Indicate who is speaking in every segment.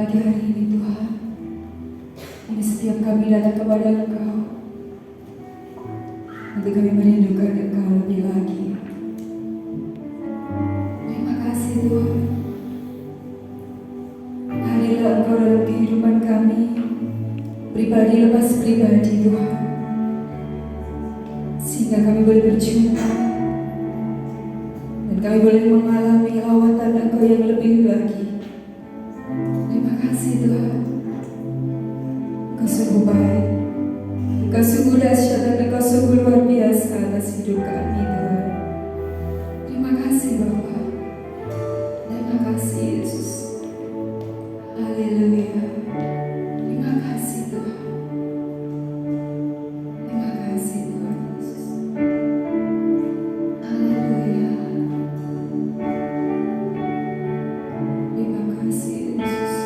Speaker 1: Pagi hari ini Tuhan, ini setiap kami datang kepada Engkau untuk kami merindukan Engkau lebih lagi. Terima kasih Tuhan. Hadirlah Engkau dalam kehidupan kami, pribadi lepas pribadi Tuhan, sehingga kami boleh berjumpa dan kami boleh mengalami lawatan Engkau yang lebih lagi. Terima kasih Tuhan. Engkau sungguh baik, Engkau sungguh dahsyat, dan Engkau sungguh luar biasa atas hidup kami Tuhan. Terima kasih Bapa. Terima kasih Yesus. Haleluya. Terima kasih Tuhan. Terima kasih Tuhan Yesus. Haleluya. Terima kasih Yesus.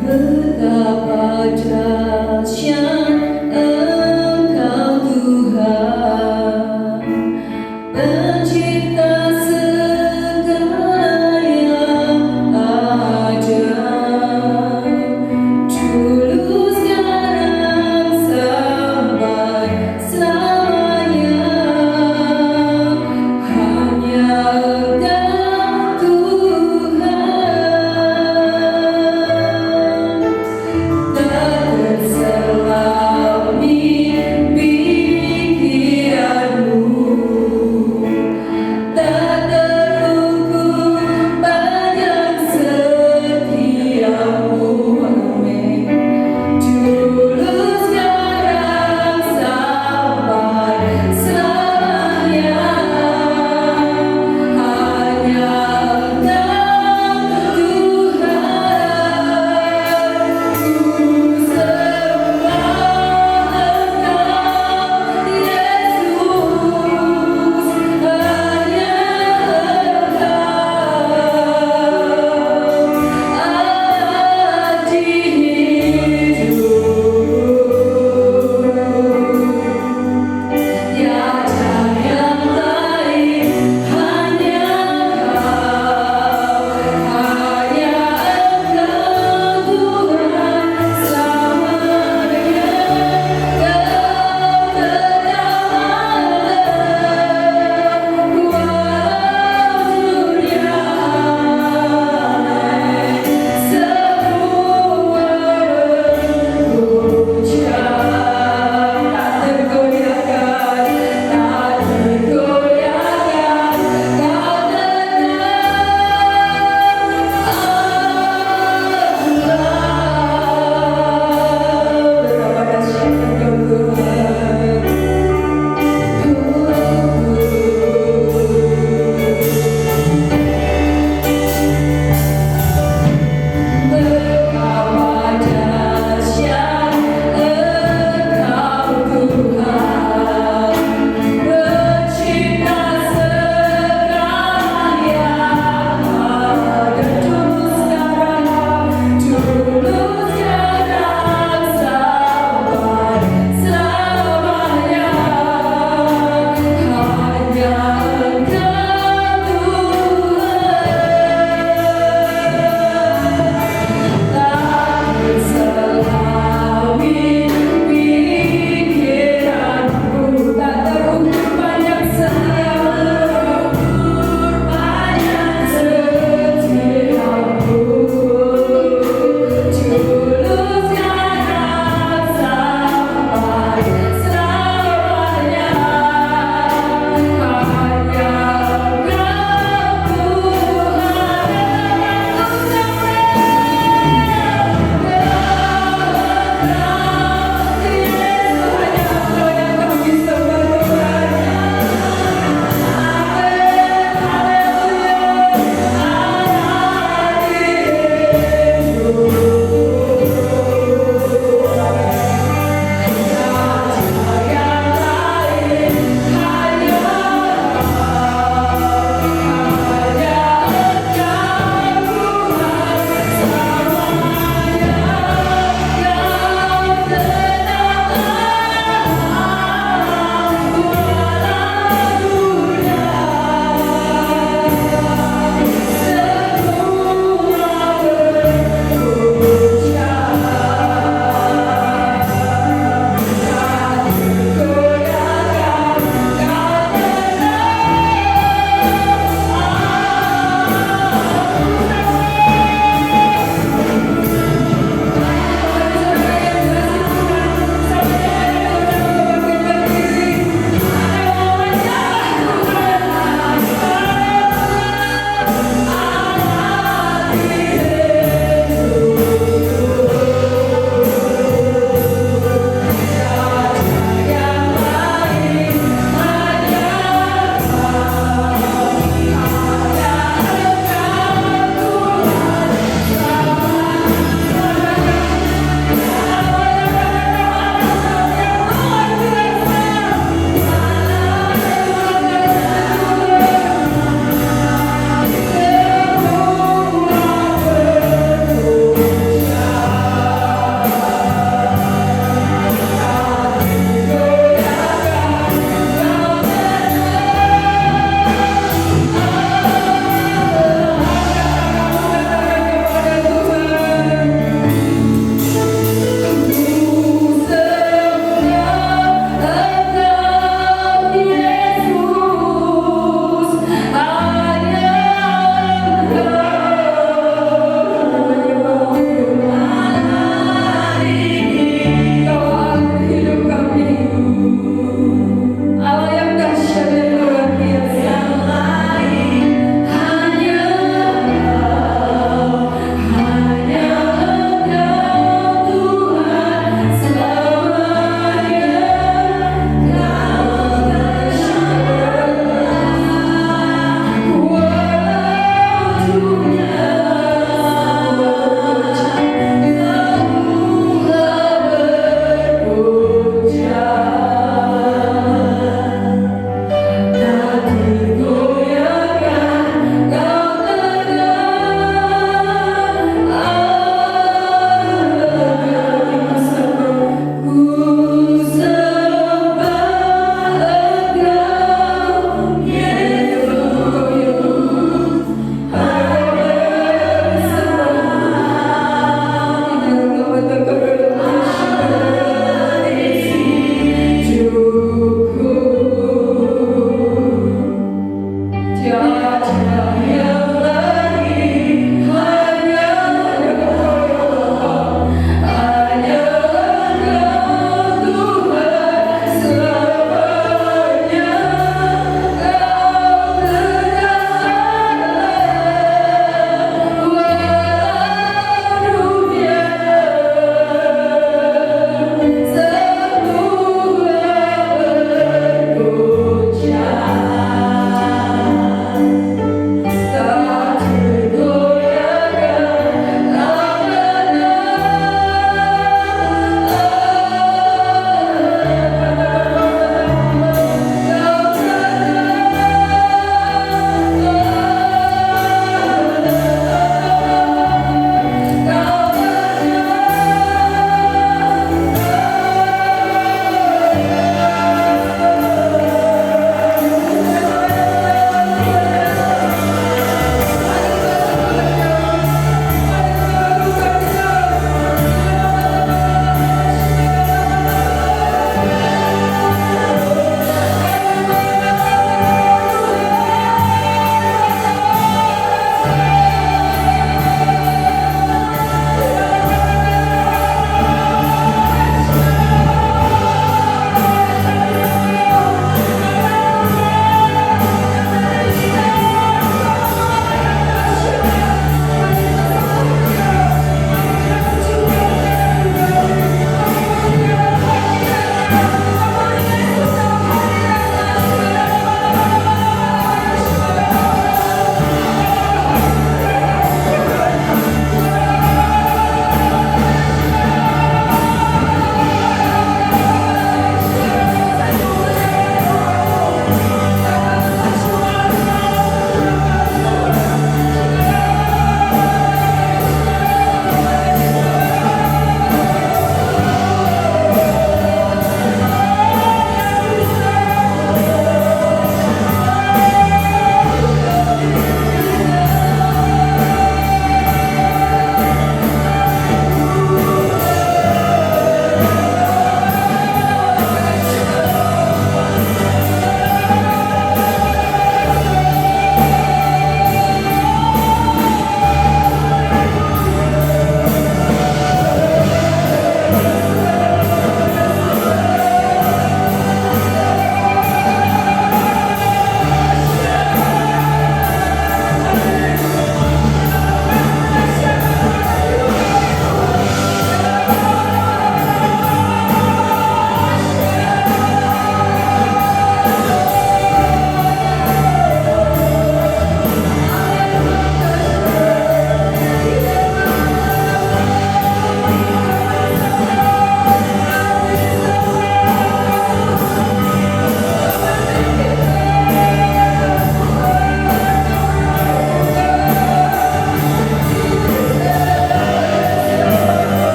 Speaker 1: Betapa dahsyat Engkau Tuhan, Pencipta segala yang ada, dulu sekarang sampai selamanya. Hanya Engkau Tuhan, tak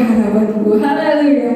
Speaker 1: pengharapanku. Haleluya.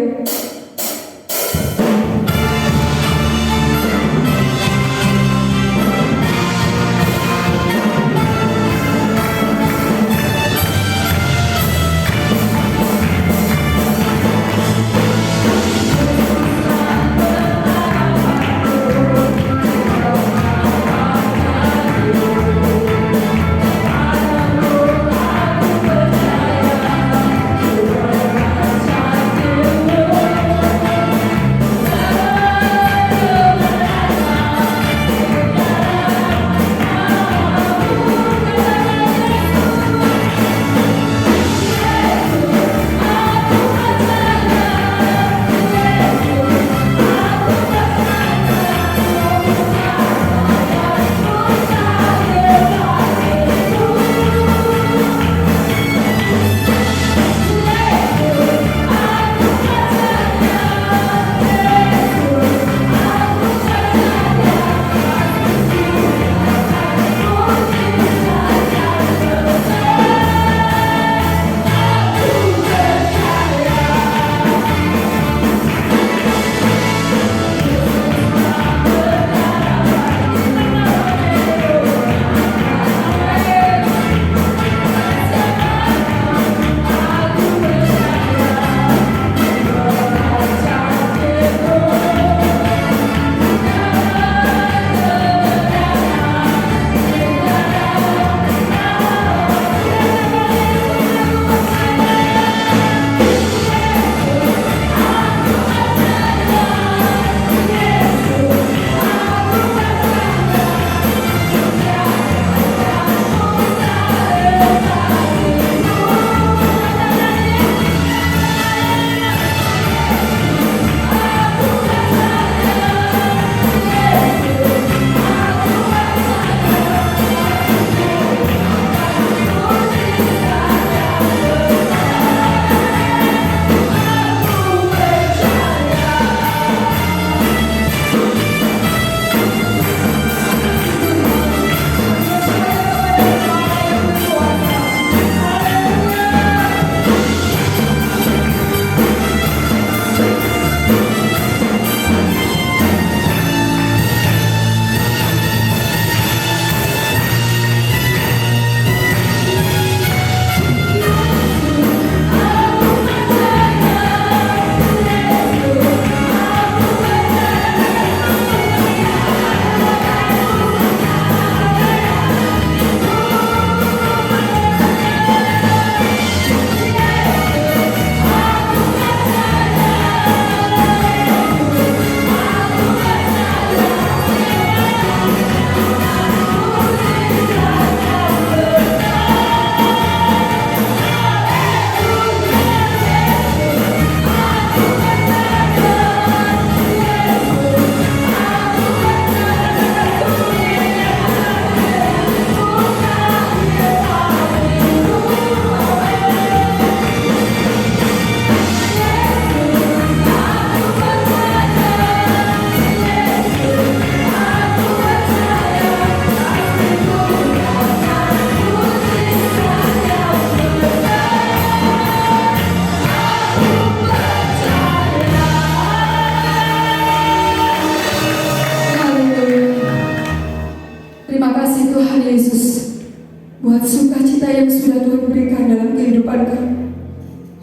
Speaker 1: buat sukacita yang sudah Tuhan berikan dalam kehidupan kami.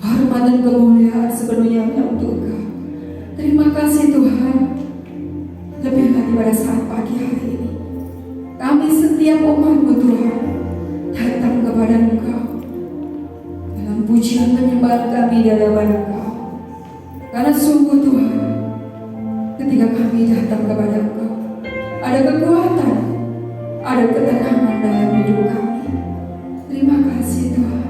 Speaker 1: Hormat dan kemuliaan sepenuhnya hanya untuk Engkau. Terima kasih Tuhan. Lebih lagi pada saat pagi hari ini, kami setiap umat-Mu Tuhan datang kepada Engkau dalam pujian penyembahan kami di hadapan Engkau. Karena sungguh Tuhan, ketika kami datang kepada Engkau, ada kekuatan, ada ketenangan dalam hidup kami. Terima kasih Tuhan.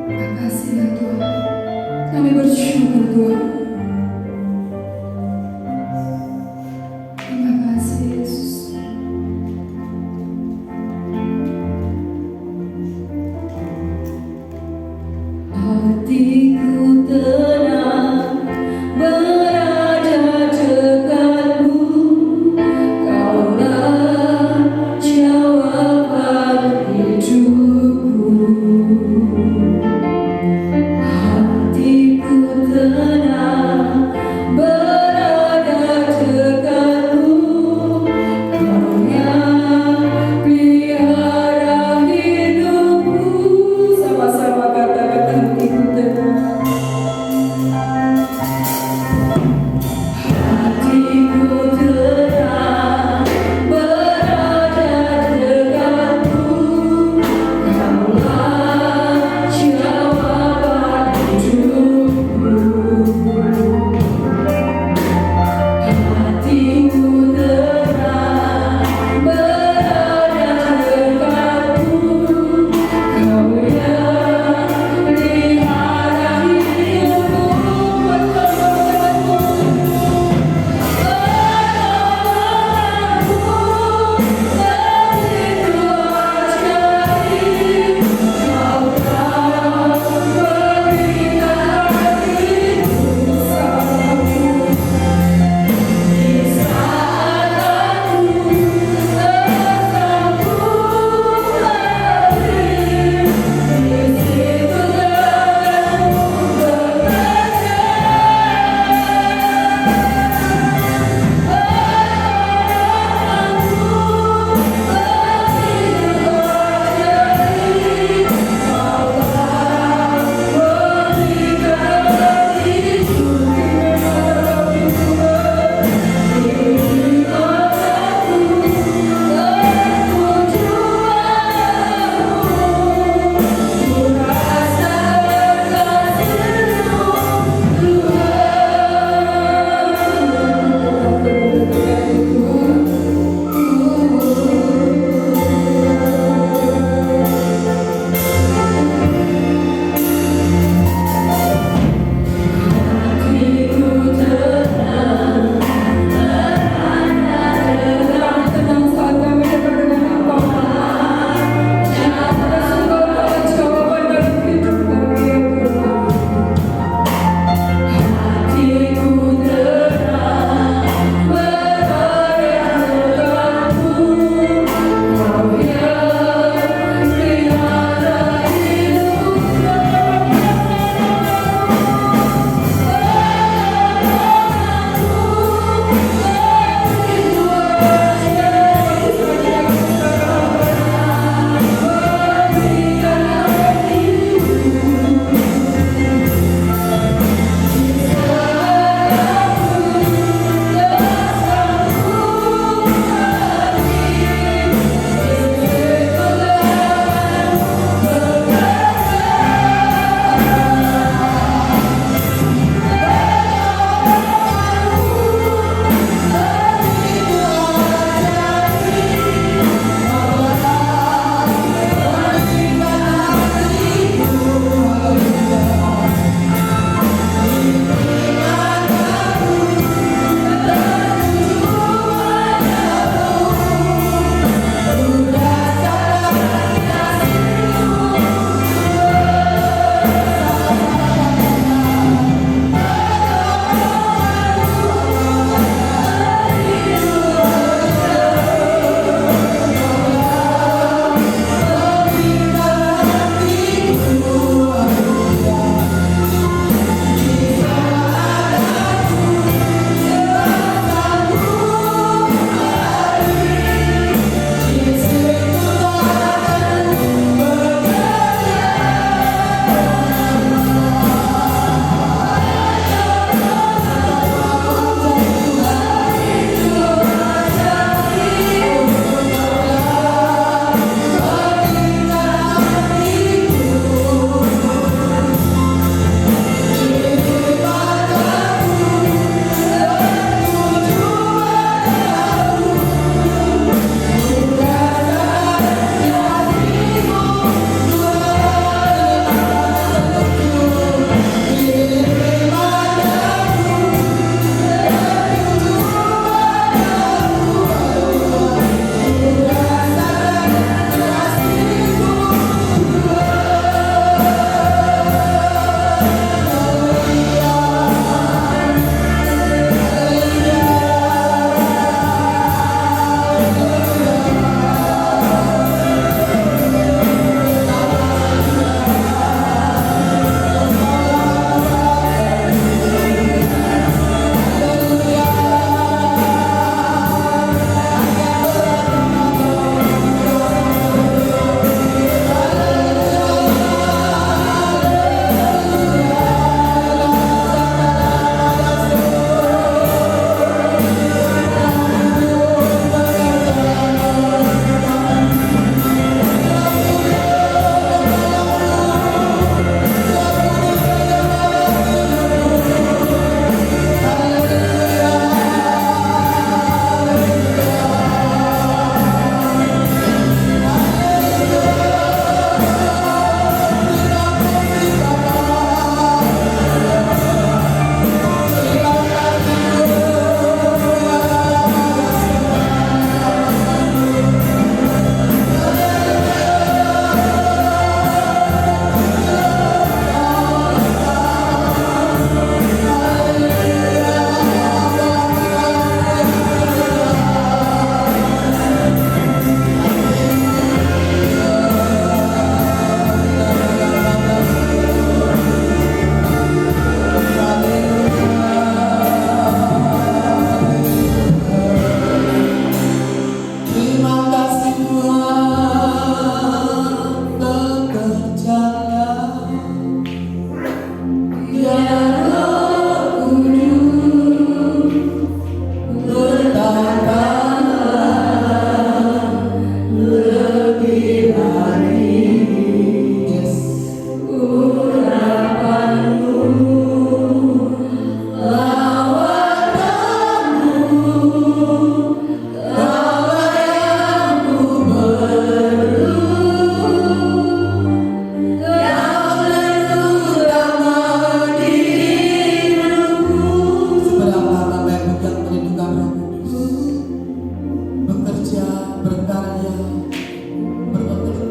Speaker 1: Terima kasih ya Tuhan. Kami bersyukur Tuhan. Terima kasih Yesus. Hatiku tenang berada dekatmu, Kaulah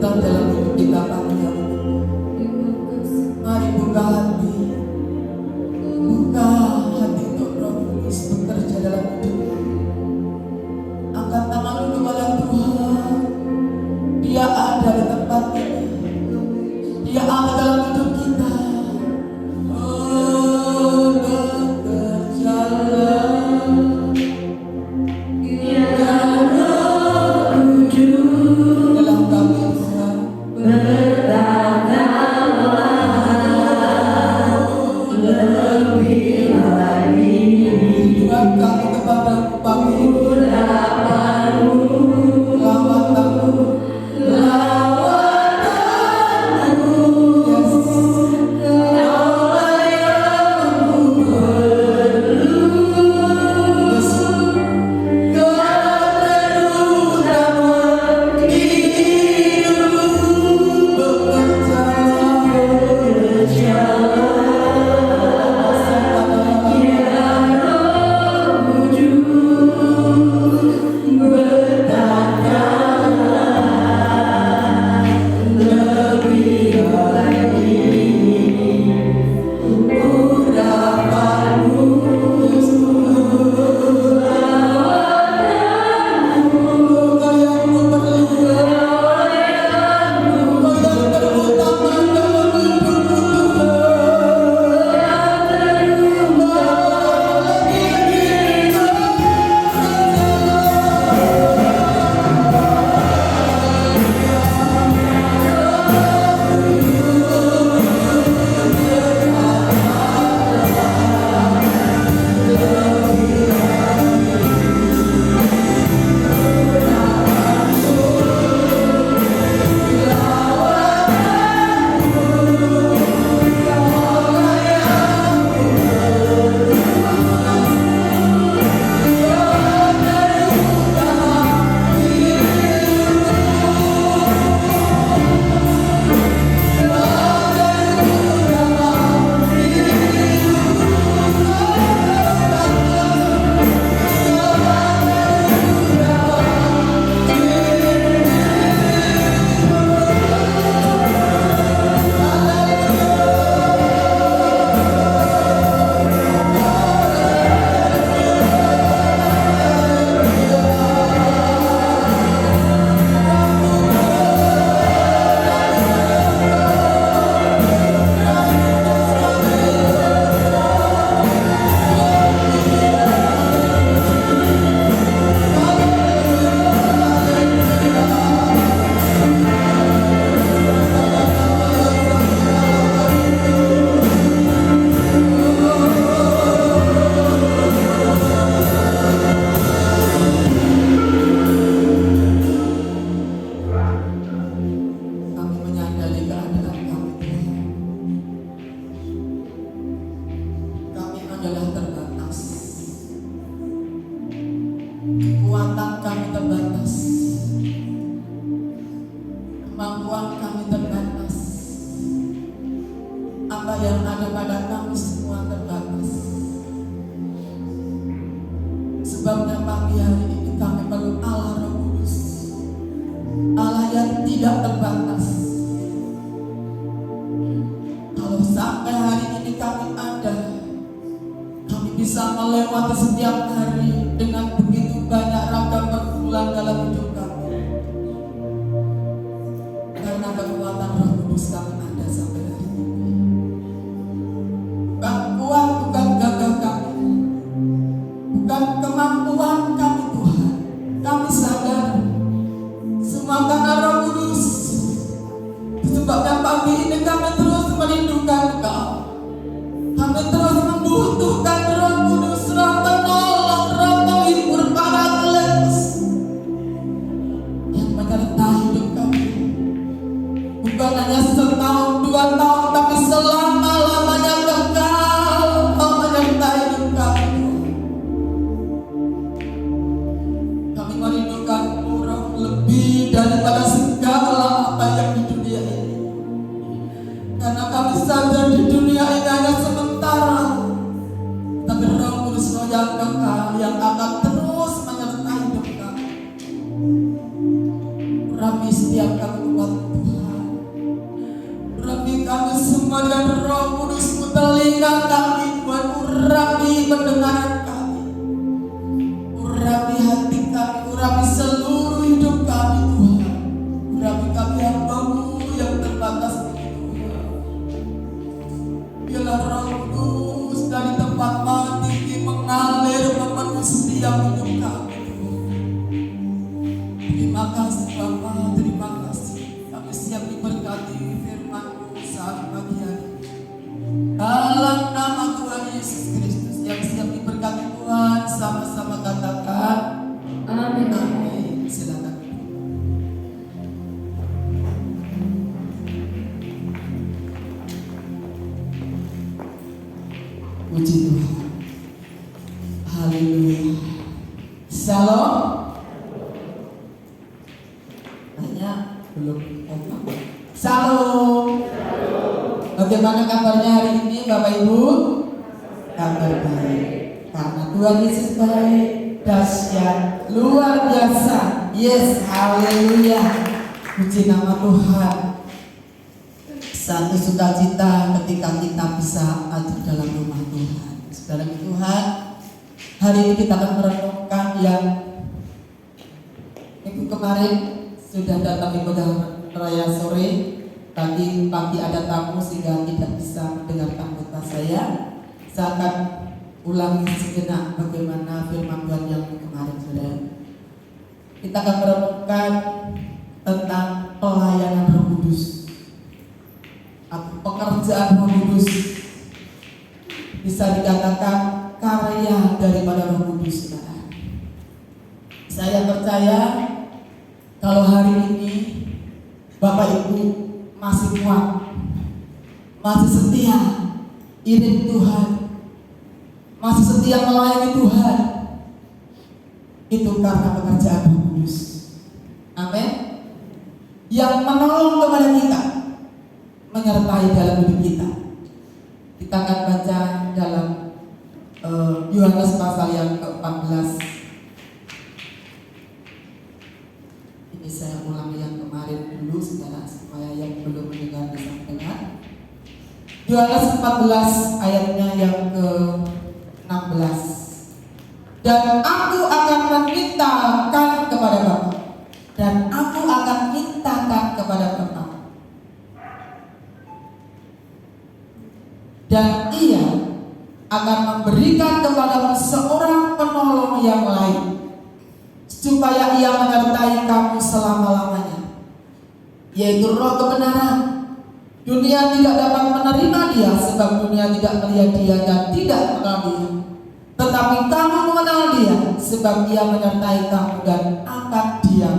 Speaker 2: kelanjutan dalam hidup kita pagi hari ini. Mari buka hati untuk Roh Kudus bekerja dalam hidup. Angkat tangan kepada Tuhan. Dia ada di tempat ini. Dia ada dalam hidup kita. Oh, bekerjalah. Dalam kami Tuhan. Tuhan kami kepada pagi ini. Kekuatan kami terbatas, kemampuan kami terbatas, apa yang ada pada kami semua terbatas. Sebabnya pagi hari ini kami perlu Allah Roh Kudus, Allah yang tidak terbatas. Kalau sampai hari ini kami ada, kami bisa melewati setiap hari dengan begitu banyak ragam pergumulan dalam hidup kami. Karena kekuatan Roh Kudus kami ada sampai hari ini. Bukan kuat, bukan gagah kami, bukan kemampuan kami Tuhan. Kami sadar semua karena Roh Kudus. Sebabnya pagi ini kami terus merindukan Engkau. Kami terus membutuhkan Roh Kudus, Roh penolong, Roh penghibur, Parakletos yang menyertai hidup kami. Bukan hanya setahun, 2 tahun, tapi selama-lamanya kekal Kau menyertai hidup kami. Kami merindukan-Mu, Roh, lebih daripada segala apa yang di dunia ini. Karena kami sadar di dunia ini hanya sementara, tapi Roh Kudus Roh yang kekal yang akan terus menyertai hidup kami. Rapi setiap kami kuat siap diberkati firman-Mu saat pagi hari. Dalam nama Tuhan Yesus Kristus, yang siap diberkati Tuhan, sama-sama katakan
Speaker 1: Amin.
Speaker 2: amin. Silakan. Puji Tuhan. Haleluya. Shalom. Banyak belum kompak. Shalom. Bagaimana kabarnya hari ini Bapak Ibu? Kabar baik. Karena Tuhan Yesus baik, dahsyat, luar biasa. Yes, haleluya. Puji nama Tuhan. Satu sukacita ketika kita bisa hadir dalam rumah Tuhan. Saudara Tuhan, hari ini kita akan merenungkan yang minggu kemarin sudah datang ibadah raya sore. Tadi pagi ada tamu sehingga tidak bisa mendengarkan khotbah saya. Saya akan ulangi sejenak bagaimana firman Tuhan yang kemarin, saudara. Kita akan merenungkan tentang pelayanan Roh Kudus. Pekerjaan Roh Kudus, bisa dikatakan karya daripada Roh Kudus, saudara. Saya percaya kalau hari ini Bapak Ibu masih kuat, masih setia iring Tuhan, masih setia melayani Tuhan, itu karena pekerjaan Roh Kudus. Amin. Yang menolong kepada kita, menyertai dalam hidup kita. Kita akan baca dalam Yohanes pasal yang ke-14. Ini saya ulang yang kemarin dulu, saudara, supaya yang belum mendengar bisa mendengar. Yohanes 14 ayatnya yang ke-16. Dan aku akan memintakan kepada Bapa, dan aku akan mintakan kepada Bapa, dan Ia akan memberikan kepadamu seorang penolong yang lain, supaya Ia menyertai kamu selama-lamanya, yaitu Roh kebenaran. Dunia tidak dapat menerima Dia, sebab dunia tidak melihat Dia dan tidak mengenal Dia. Tetapi kamu mengenal Dia, sebab Ia menyertai kamu dan akan diam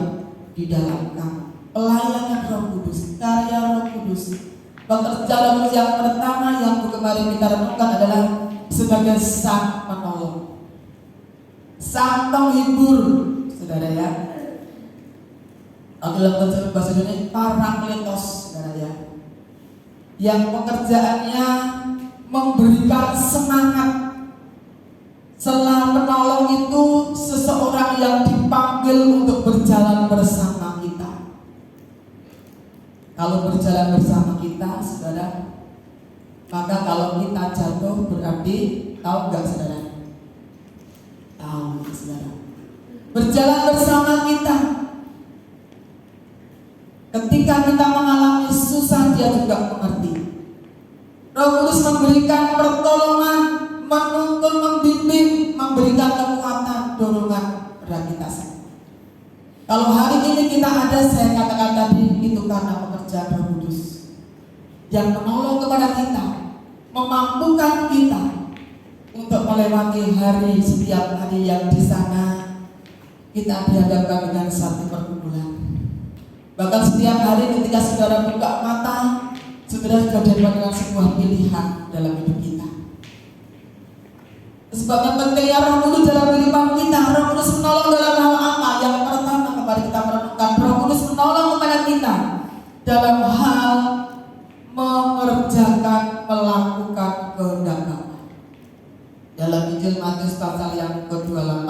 Speaker 2: di dalam kamu. Pelayanan Roh Kudus, karya Roh Kudus. Pekerjaan yang pertama yang kemarin kita renungkan adalah sebagai sang penolong, sang penghibur, saudara ya. Dalam bahasa Indonesia parakletos, saudara ya. Yang pekerjaannya memberikan semangat. Setelah penolong itu seseorang yang dipanggil untuk berjalan bersama kita. Kalau berjalan bersama kita, saudara, maka kalau kita jatuh berarti, tahu nggak saudara? Tahu, saudara. Berjalan bersama kita, ketika kita mengalami susah, Dia juga mengerti. Roh Kudus memberikan pertolongan, menuntun, membimbing, memberikan kekuatan, dorongan pada kita. Kalau hari ini kita ada, saya katakan tadi, itu karena pekerjaan Roh Kudus yang menolong kepada kita, memampukan kita untuk melewati hari, setiap hari yang di sana kita dihadapkan dengan satu pergumulan. Bahkan setiap hari ketika saudara buka mata, saudara sudah dihadapkan dengan sebuah pilihan dalam hidup kita. Sebabnya pentingnya Roh Kudus dalam kehidupan kita. Roh Kudus menolong dalam hal apa? Yang pertama, kembali kita merenungkan, Roh Kudus menolong kepada kita dalam hal mengerjakan, melakukan kehendak Bapa. Dalam Injil Matius pasal yang ke-28,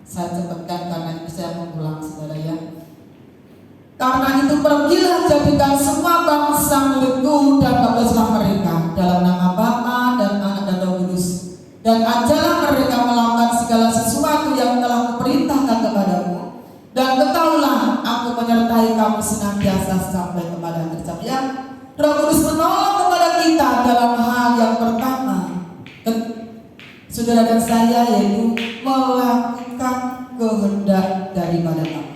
Speaker 2: saya cepatkan karena itu saya mengulang, saudara ya. Karena itu pergilah, jadikan semua bangsa muridku dan baptislah mereka dalam nama Bapa dan Anak dan Roh Kudus, dan ajarlah mereka melakukan segala sesuatu yang telah kuperintahkan kepadamu. Dan ketahuilah, aku menyertai kamu senantiasa sampai kepada akhir zaman. Roh Kudus menolong kepada kita dalam hal yang pertama, saudara dan saya, yaitu melakukan kehendak daripada Bapa.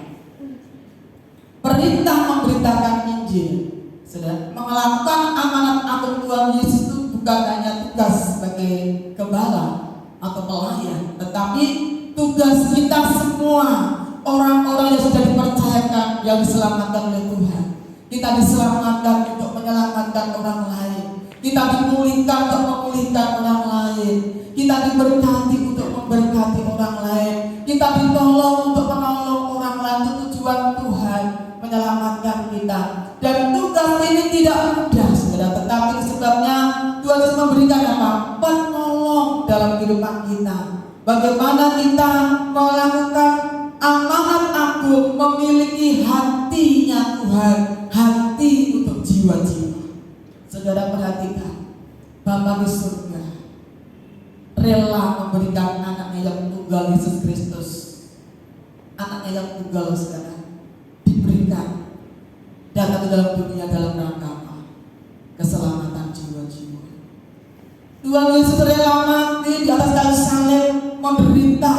Speaker 2: Perintah memberitakan Injil Injil. Saudara, melakukan amanat agung Tuhan Yesus itu bukan hanya tugas sebagai gembala atau pelayan, tetapi tugas kita semua, orang-orang yang sudah dipercayakan, yang diselamatkan oleh Tuhan. Kita diselamatkan untuk menyelamatkan orang lain. Kita dimulihkan untuk memulihkan orang lain. Kita diberkati untuk memberkati orang lain. Kita ditolong untuk menolong orang lain. Itu tujuan Tuhan menyelamatkan kita. Dan tugas ini tidak mudah, saudara. Tetapi sebabnya Tuhan Yesus memberikan apa? Penolong dalam kehidupan kita. Bagaimana kita melakukan amanat agung, memiliki hatinya Tuhan, hati untuk jiwa-jiwa. Saudara perhatikan, Bapa di surga rela memberikan anaknya yang tunggal, Yesus Kristus. Anaknya yang tunggal, saudara, diberikan datang ke dalam dunia dalam rangka apa? Keselamatan jiwa-jiwa. Tuhan Yesus rela mati di atas kayu salib, menderita,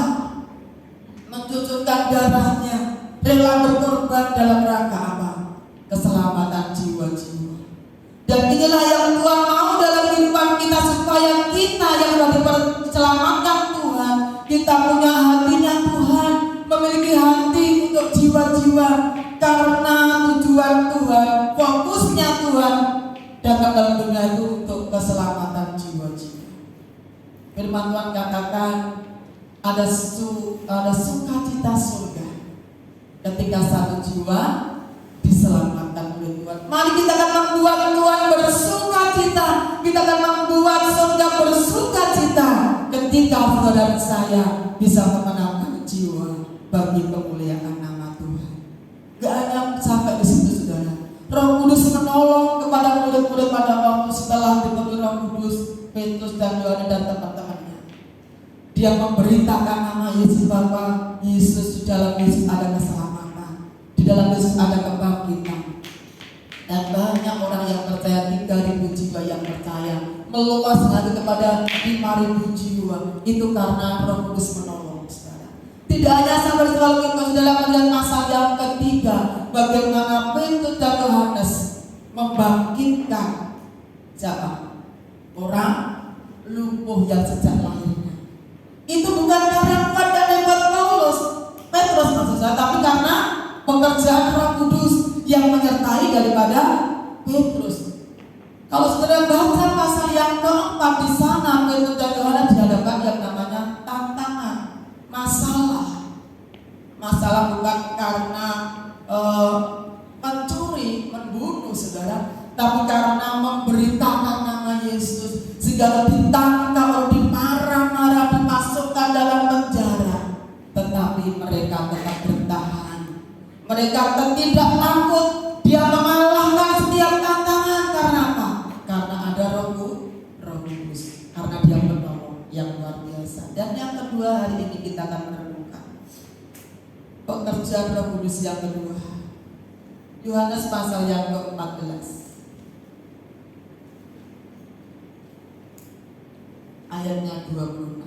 Speaker 2: mencucurkan darahnya, rela berkorban dalam rangka apa? Keselamatan jiwa-jiwa. Dan inilah yang Tuhan mau dalam kehidupan kita, supaya kita yang sudah diselamatkan Tuhan, kita punya hatinya Tuhan, memiliki hati untuk jiwa-jiwa, karena tujuan Tuhan, fokusnya Tuhan datang dalam dunia itu untuk keselamatan jiwa-jiwa. Firman Tuhan katakan ada sukacita surga ketika satu jiwa diselamatkan oleh Tuhan. Mari kita akan membuat Tuhan bersukacita. Kita akan membuat surga bersukacita ketika saudara saya bisa memenangkan jiwa bagi kemuliaan nama Tuhan. Gak hanya sampai di situ, saudara. Roh Kudus menolong kepada murid-murid pada waktu setelah dipenuhi Roh Kudus, Petrus dan Yohanes dan teman-temannya. Dia memberitakan nama Yesus, bahwa Yesus, di dalam Yesus ada keselamatan, di dalam Yesus ada kebangkitan. Dan banyak orang yang percaya, 3.000 jiwa yang percaya, meluas lagi kepada 5.000 jiwa. Itu karena Roh Kudus menolong, saudara. Tidak hanya sampai kalau kita sudah melihat pasal yang ketiga, bagaimana Petrus dan Yohanes membangkitkan siapa? Orang lumpuh yang sejak lahirnya. Itu bukan karena kuat dan hebat Petrus maksud saya, tapi karena pekerjaan Roh Kudus yang menyertai daripada Petrus. Kalau saudara baca pasal yang keempat, di sana Petrus dan Yohanes dihadapkan yang namanya tantangan, masalah bukan karena mencuri, membunuh, saudara, tapi karena memberitakan nama Yesus, sehingga ditangkap, dimarah-marah, dimasukkan dalam penjara. Tetapi mereka tetap bertahan. Mereka tidak takut. Dia mengalahkan setiap tantangan. Karena apa? Karena ada Roh Kudus. Karena dia penolong yang luar biasa. Dan yang kedua, hari ini kita akan merenungkan pekerjaan Roh Kudus yang kedua. Yohanes pasal yang ke-14 ayatnya 26.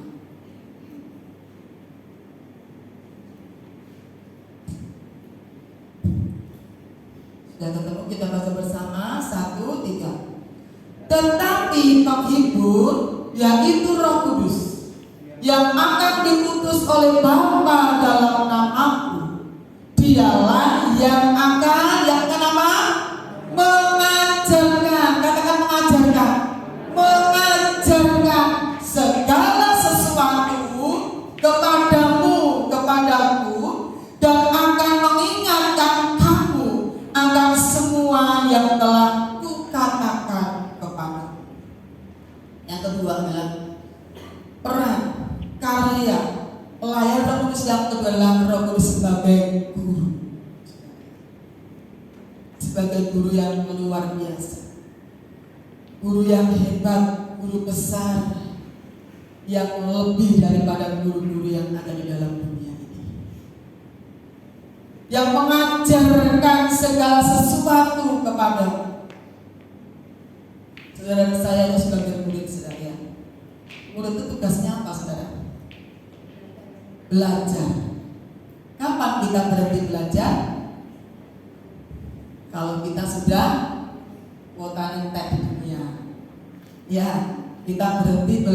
Speaker 2: Sudah ketemu, kita baca bersama. 1, 3. Tetapi penghibur, yaitu Roh Kudus, yang akan diutus oleh Bapa dalam namaku, dialah yang akan apa? Mengajarkan, katakan mengajarkan segala sesuatu kepadamu, kepadaku, dan akan mengingatkan kamu akan semua yang telah kukatakan kepadamu. Yang kedua adalah peran, karya, pelayan Roh Kudus yang kedua adalah Roh Kudus sebagai guru. Sebagai guru yang luar biasa, guru yang hebat, guru besar, yang lebih daripada guru-guru yang ada di dalam dunia ini, yang mengajarkan segala sesuatu kepadamu. Saudara, saya sebagai murid, saudara, murid itu tugasnya apa, saudara? Belajar. Kapan kita berhenti belajar? kalau kita sudah kuota entek di dunia. Ya, kita berhenti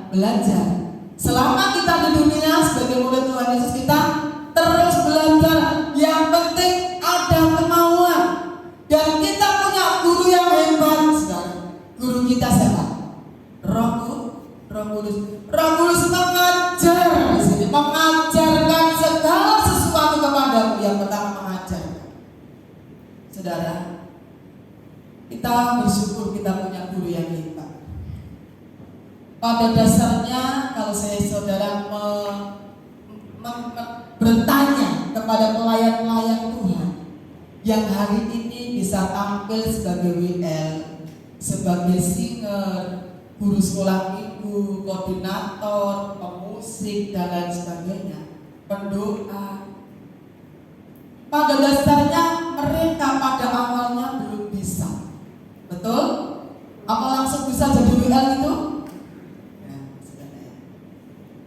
Speaker 2: belajar. Selama kita di dunia sebagai murid Tuhan Yesus, kita terus belajar. Yang penting ada kemauan. Dan kita punya guru yang hebat, saudara. Guru kita siapa? Roh Kudus. Roh Kudus mengajar di sini, mengajarkan segala sesuatu kepadamu. Yang pertama mengajarkan. Saudara, kita bersyukur kita punya guru yang hebat. Pada dasarnya kalau saudara bertanya kepada pelayan-pelayan Tuhan yang hari ini bisa tampil sebagai WL, sebagai singer, guru sekolah minggu, koordinator, pemusik dan lain sebagainya, pendoa. Pada dasarnya mereka pada awalnya belum bisa. Betul? Apa langsung bisa jadi WL itu?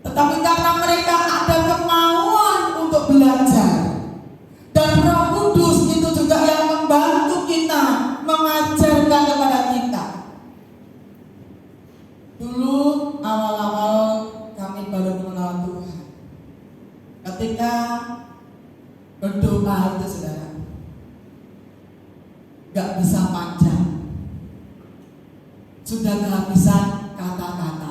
Speaker 2: Tetapi karena mereka ada kemauan untuk belajar, dan Roh Kudus itu juga yang membantu kita, mengajarkan kepada kita. Dulu awal-awal kami baru mengenal Tuhan, ketika berdoa itu saudara, gak bisa panjang, sudah kehabisan kata-kata.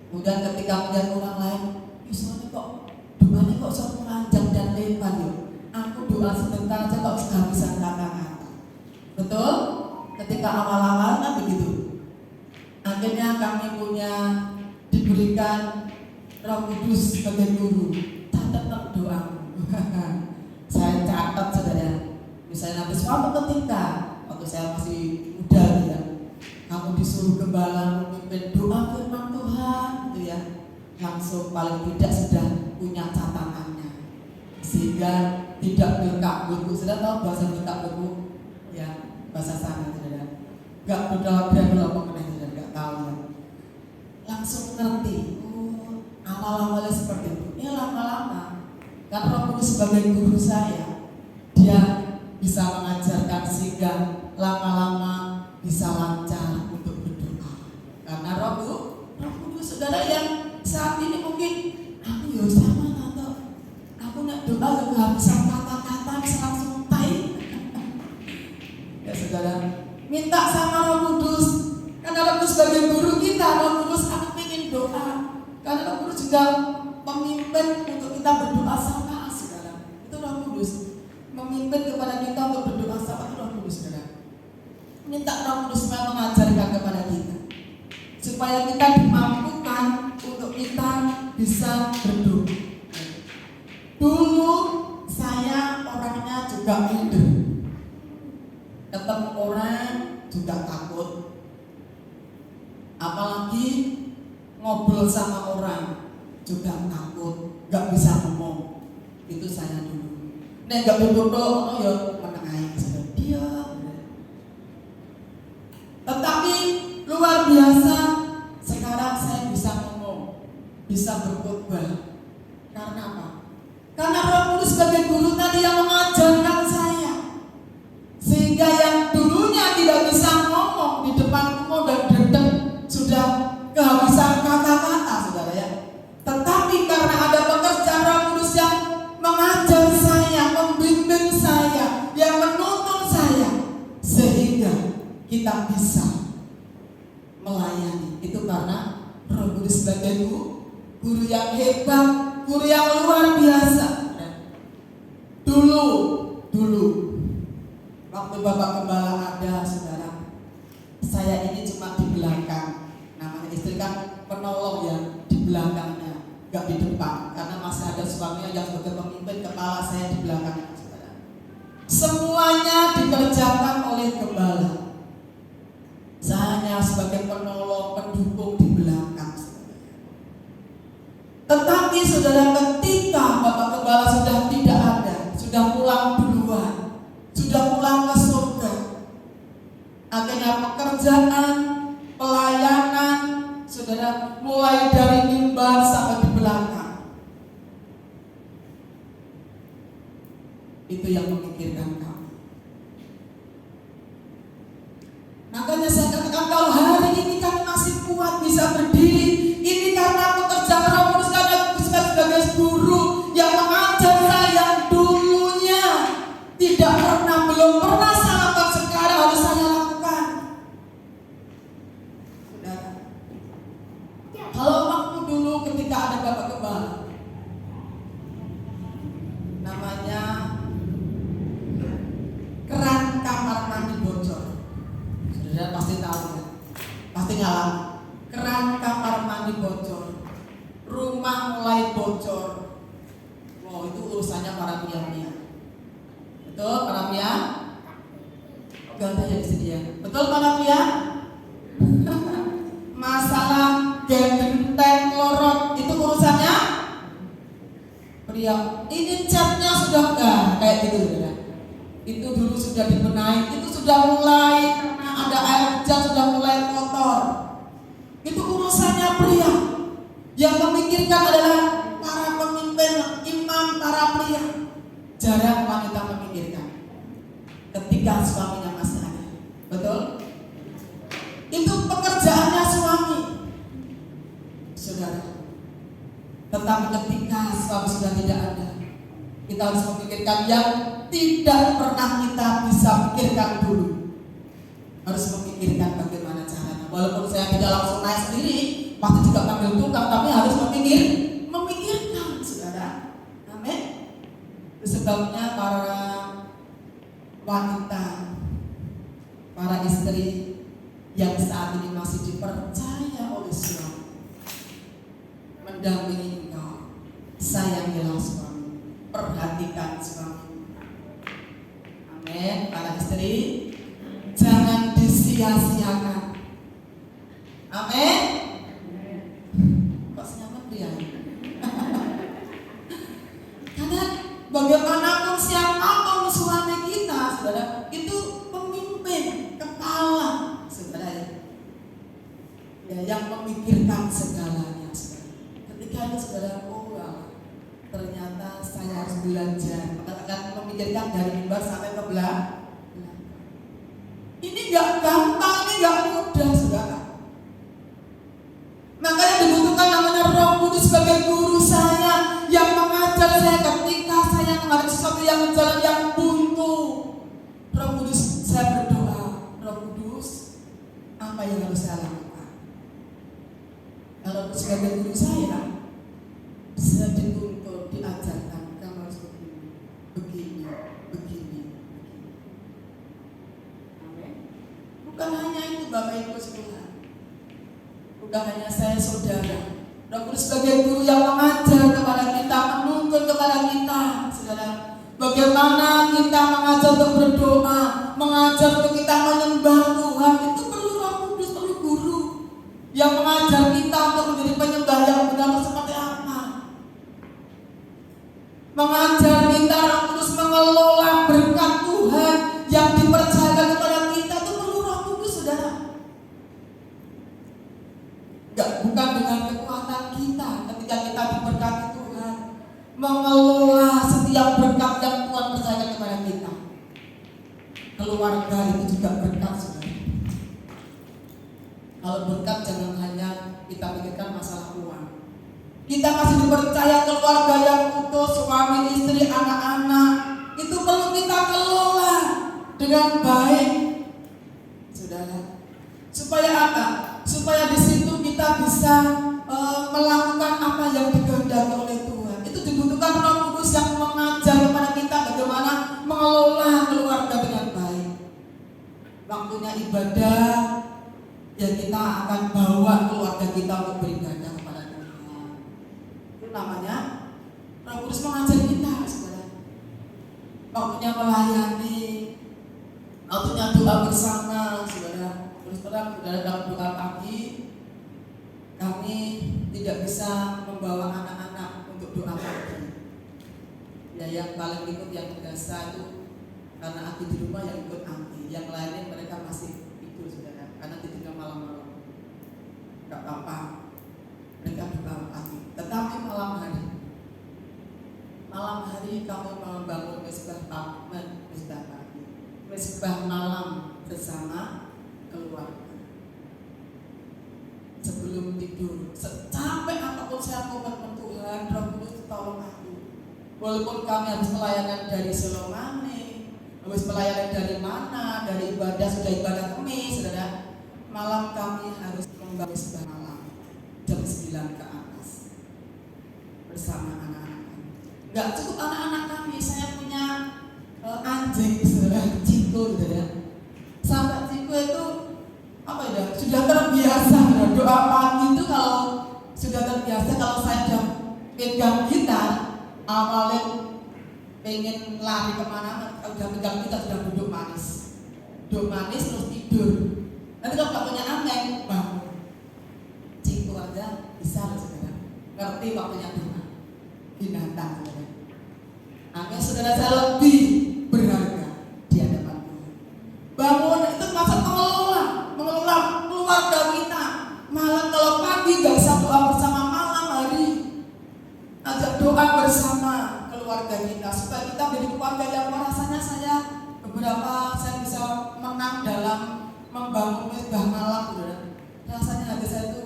Speaker 2: Kemudian ketika melihat orang lain, misalnya kok doanya kok sangat panjang dan lebar ya. Aku doa sebentar aja kok kehabisan kata-kata. Betul? Ketika awal-awal kan begitu. Akhirnya kami diberikan Roh Kudus sebagai guru. Catat doamu. Saya catat saudara. Misalnya nanti suatu ketika waktu saya masih muda ya, kamu disuruh gembala memimpin doa firman Tuhan gitu ya, langsung paling tidak sudah punya catatannya, sehingga tidak berkabut. Sudah tahu bahasa berkabut ya, bahasa sana saudara. Gak berdoa mengenai saudara, gak tahu ya. Langsung ngerti. Oh, awal-awalnya seperti itu. Ya lama-lama, karena Roh Kudus sebagai guru saya, dia bisa mengajarkan sehingga lama-lama bisa lancar untuk berdoa. Karena Roh Kudus saudara yang saat ini mungkin aku ya sama tante, aku nak doa gak kehabisan kata-kata bisa langsung tai. Ya saudara, minta sama Roh Kudus, karena Roh Kudus sebagai guru kita. Roh Kudus aku ingin doa, karena Roh Kudus juga memimpin untuk kita berdoa sama saudara. Itu Roh Kudus memimpin kepada kita untuk berdoa sama. Roh Kudus saudara, minta Roh Kudus mengajarkan kepada kita supaya kita dimampukan untuk kita bisa berdoa. Dulu saya orangnya juga minder, ketemu orang juga takut, apalagi ngobrol sama orang juga takut, gak bisa ngomong. Itu saya dulu. Nek gak berdoa, ya menengahi sudah diam. Tetapi luar biasa, sekarang saya bisa ngomong, bisa berkhotbah. Karena apa? Karena Roh Kudus sebagai guru tadi yang mengajarkan saya, sehingga yang dulunya tidak bisa ngomong di depan umum dan dedek sudah kehabisan kata-kata saudara ya. Tetapi karena ada pekerjaan Roh Kudus yang mengajar saya, membimbing saya, yang menuntun saya, sehingga kita bisa melayani. Itu karena Roh Kudus sebagai guru yang hebat, guru yang luar biasa. Dulu waktu Bapak Gembala ada saudara, saya ini cuma di belakang. Namanya istri kan penolong ya, di belakangnya, gak di depan, karena masih ada suaminya yang sebagai pemimpin, kepala saya di belakang saudara. Semuanya dikerjakan oleh Gembala. Saya hanya sebagai penolong, pendukung di belakang saudara. Tetapi saudara, ketika Bapak Gembala sudah tidak ada, sudah pulang duluan, sudah pulang ke surga, akhirnya pekerjaan, pelayanan saudara mulai dari mimbar sampai di belakang. Itu yang memikirkan kami. Makanya saya katakan kalau hari ini kami masih kuat bisa berdiri, ini karena pekerjaan Roh Kudus, karena sebagai guru yang mengajar saya yang dulunya tidak pernah, belum pernah saya lakukan, sekarang harus saya lakukan. Saudara, kalau waktu dulu ketika ada Bapak Gembala, namanya keran kamar mandi bocor. Saudara pasti tahu ya, pasti ngalami. Keran kamar mandi bocor, rumah mulai bocor. Wow, itu urusannya para pia-pia. Betul para pia? Gak ada yang disedia. Betul para pia? Masalah genteng lorot itu urusannya pria. Ini catnya sudah enggak kayak gitu, saudara. Itu dulu sudah dibenahi, itu sudah mulai karena ada air hujan sudah mulai kotor. Itu urusannya pria. Yang memikirkan adalah para pemimpin, imam, para pria. Jarang wanita memikirkan ketika suaminya masih ada. Betul? Itu pekerjaannya suami, saudara. Tetapi ketika suami sudah tidak ada, kita harus memikirkan yang tidak pernah kita bisa pikirkan dulu. Harus memikirkan bagaimana caranya. Walaupun saya tidak langsung naik sendiri, pasti juga panggil tukang, tapi harus memikirkan, saudara. Amin. Itu sebabnya para wanita, para istri yang saat ini masih dipercaya oleh suami, mendampingi engkau, sayangilah suami, perhatikan suami. Amin. Para istri, jangan disia-siakan. Amin. Kok senyaman dia? Karena bagaimanapun siapapun suami kita, saudara, itu pemimpin, kepala, saudara. Ya, yang memikirkan segalanya, saudara. Ketika itu saudara, ternyata saya harus belajar, maka akan memikirkan dari mimbar sampai ke belakang. Ini gak gampang, ini gak mudah, saudara. Makanya dibutuhkan namanya Roh Kudus sebagai guru saya yang mengajar saya ketika saya menghadapi sesuatu yang jalan yang buntu. Roh Kudus, saya berdoa, Roh Kudus, apa yang harus saya lakukan? Kalau sebagai guru saya dituntut, diajarkan, kamu harus begini. Amin. Bukan hanya itu Bapak Ibu sekalian. Bukan hanya saya saudara. Roh Kudus sebagai guru yang mengajar kepada kita, menuntun kepada kita, saudara. Bagaimana kita mengajar untuk berdoa, mengajar untuk kita menyembah Tuhan, itu perlu Roh Kudus, perlu guru yang mengajar kita untuk menjadi penyembah yang benar seperti apa. Mengajar kita Roh Kudus mengelola berkat Tuhan yang dipercayakan kepada kita, itu perlu Roh Kudus, saudara. Bukan dengan kekuatan kita ketika kita diberkati Tuhan, mengelola setiap berkat yang Tuhan percayakan kepada kita. Keluarga itu juga berkat, saudara. Kalau berkat jangan hanya kita pikirkan masalah uang. Kita masih dipercaya keluarga yang utuh, suami, istri, anak-anak. Itu perlu kita kelola dengan baik, saudara. Supaya apa? Supaya di situ kita bisa melakukan apa yang dikehendaki oleh Tuhan. Itu dibutuhkan Roh Kudus yang mengajar kepada kita bagaimana mengelola keluarga dengan baik. Waktunya ibadah, ya kita akan bawa keluarga kita untuk beribadah kepada Tuhan. Itu namanya Roh Kudus mengajar kita, saudara. Waktunya melayani, waktunya doa bersama, saudara. Terus terang dalam doa pagi, kami tidak bisa membawa anak-anak untuk doa pagi. Ya, yang paling ikut yang biasa itu karena Aki di rumah yang ikut Aki. Yang lainnya mereka masih tidur, saudara, karena tidurnya malam-malam. Gak apa-apa, mereka doa pagi. Tetapi malam hari kami membangun mesbah pagi, mesbah malam bersama keluarga. keluarga. Sebelum tidur, sampai apapun saya komitmen Tuhan, Roh Kudus tolong aku. Walaupun kami habis pelayanan dari Selomane, habis pelayanan dari mana, dari ibadah, sudah ibadah kemis, saudara, malam kami harus membangun sebuah malam jam 9 ke atas bersama anak-anak kami. Gak cukup anak-anak kami, saya punya anjing, saudara, Ciko, saudara. Sahabat Ciko itu apa ya? Sudah terbiasa, saudara. Doa pagi itu kalau sudah terbiasa, kalau saya sudah pegang gitar, awalnya pengen lari kemana, udah pegang gitar sudah duduk manis terus tidur. Nanti kalau gak punya anak, bangun. Ciko aja bisa, saudara. Ngerti waktunya doa. Binatang, saudara. Amin, saudara, saya lebih berharga di hadapan Tuhan. Bangun itu maksud mengelola keluarga kita. Malam kalau pagi gak bisa doa bersama, malam hari ajak doa bersama keluarga kita supaya kita menjadi keluarga yang rasanya saya bisa menang dalam membangun mezbah malam, saudara. Rasanya hati saya itu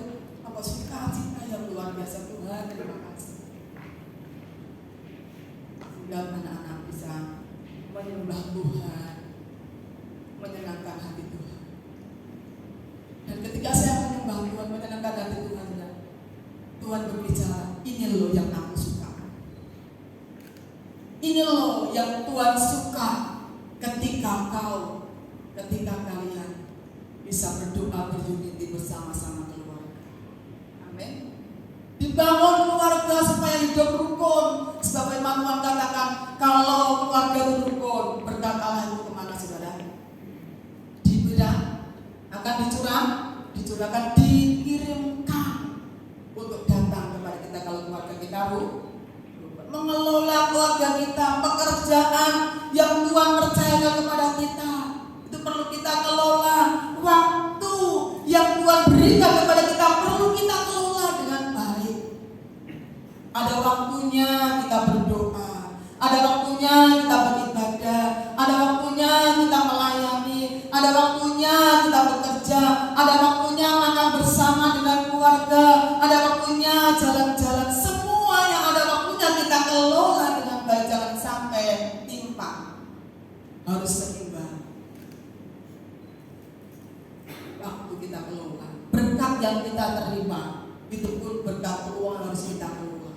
Speaker 2: sukacita yang luar biasa. Tuhan, terima kasih. Sehingga anak-anak bisa menyembah Tuhan, menyenangkan hati Tuhan. Dan ketika saya menyembah Tuhan, menyenangkan hati Tuhan, Tuhan berbicara, ini loh yang aku suka. Ini loh yang Tuhan suka ketika kalian bisa berdoa berunity bersama-sama keluarga. Amin. Dibangun keluarga supaya hidup rukun. Sebab firman Tuhan katakan, kalau keluarga itu rukun, berkatalah itu kemana, saudara? Diberikan, akan dicurahkan, dikirimkan untuk datang kepada kita kalau keluarga kita rukun. Mengelola keluarga kita, pekerjaan yang Tuhan percayakan kepada kita, itu perlu kita kelola. Waktu yang Tuhan berikan kepada kita perlu kita kelola dengan baik. Ada waktunya kita berdoa, ada waktunya kita beribadah, ada waktunya kita melayani, ada waktunya kita bekerja, ada waktunya makan bersama dengan keluarga, ada waktunya jalan-jalan. Semua yang ada waktunya kita kelola dengan baik, jangan sampai timpang, harus seimbang. Waktu kita kelola, berkat yang kita terima itu pun berkat keuangan harus kita kelola.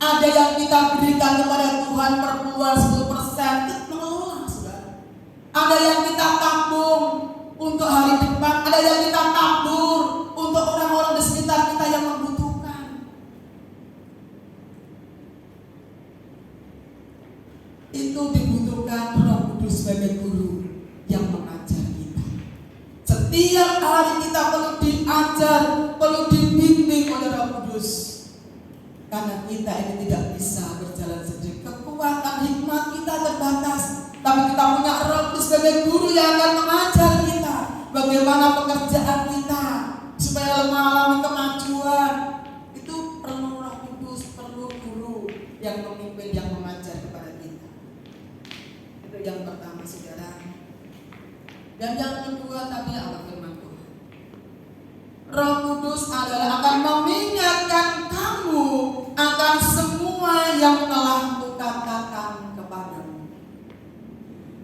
Speaker 2: Ada yang kita berikan kepada Tuhan perpuluhan 10%, itu mengelola, saudara. Ada yang kita tabung untuk hari depan, ada yang kita tabur untuk orang-orang di sekitar kita yang membutuhkan. Itu dibutuhkan Roh Kudus sebagai guru yang mengajar kita. Setiap hari kita perlu diajar, perlu dibimbing oleh Roh Kudus. Karena kita ini tidak bisa berjalan sendiri. Kekuatan hikmat kita terbatas. Tapi kita punya Roh Kudus sebagai guru yang akan mengajar kita bagaimana pekerjaan kita supaya mengalami kemajuan. Itu perlu Roh Kudus, perlu guru yang memimpin, yang mengajar kepada kita. Itu yang pertama, saudara. Dan yang kedua tadi apa firman Tuhan? Roh Kudus adalah akan mengingatkan kamu akan semua yang telah kukatakan kepadamu.